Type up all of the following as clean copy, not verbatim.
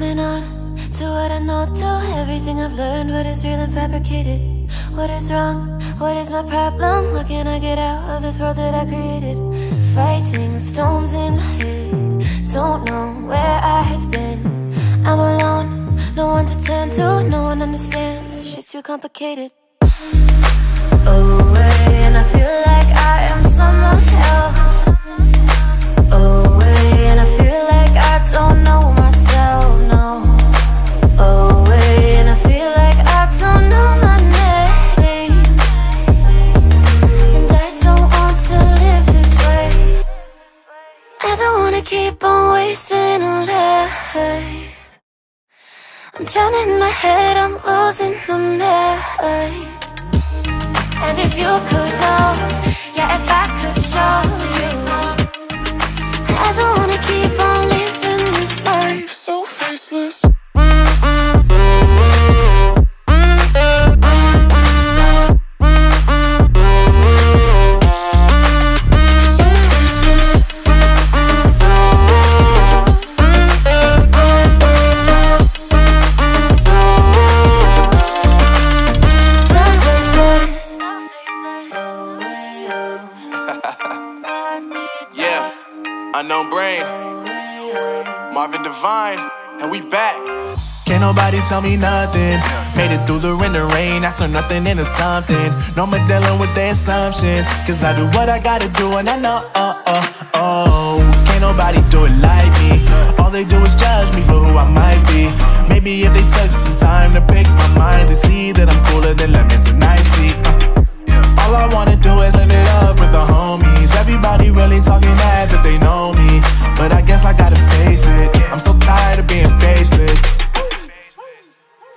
holding on to what I know, to everything I've learned. What is real and fabricated? What is wrong? What is my problem? How can I get out of this world that I created? Fighting the storms in my head, don't know where I have been. I'm alone, no one to turn to, no one understands. Shit's too complicated. Away, and I feel like I am someone else. Away, and I feel like I don't know myself, no. Away, and I feel like I don't know my name. And I don't want to live this way. I don't wanna keep on wasting a life. I'm drowning in my head, I'm losing the mind. And if you could know, yeah, if I could show you, I don't wanna keep on living this life so faceless. Unknown Brain, Marvin Divine, and we back. Can't nobody tell me nothing. Made it through the rain and rain, I turn nothing into something. No more dealing with their assumptions, cause I do what I gotta do and I know, can't nobody do it like me. All they do is judge me for who I might be. Maybe if they took some time to pick my mind, they see that I'm cooler than lemons and iced tea. All I wanna do is live it up with the homies. Everybody really talking as if they know me, but I guess I gotta face it. I'm so tired of being faceless.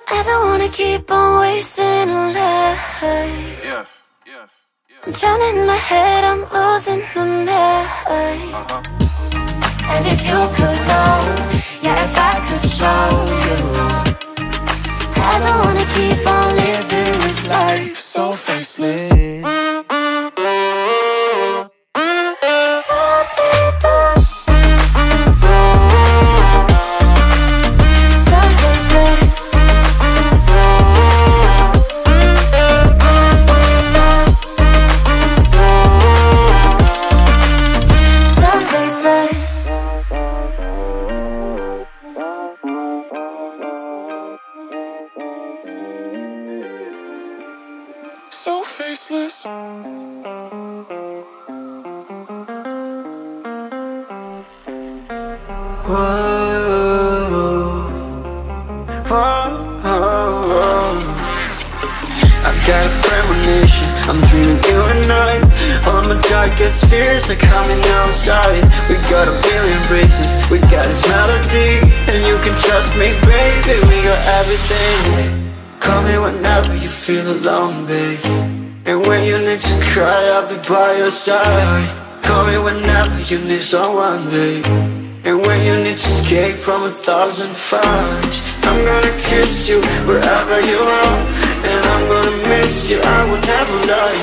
I don't wanna keep on wasting a life. I'm drowning in my head, I'm losing the mind. And if you could know, yeah, if I could show you, I don't wanna keep on living this life so faceless. So faceless. I've got a premonition, I'm dreaming you and I. All my darkest fears are coming outside. We got a billion races, we got this melody, and you can trust me, baby, we got everything. Call me whenever you feel alone, babe, and when you need to cry, I'll be by your side. Call me whenever you need someone, babe, and when you need to escape from 1,000 fires. I'm gonna kiss you wherever you are, and I'm gonna miss you, I will never lie.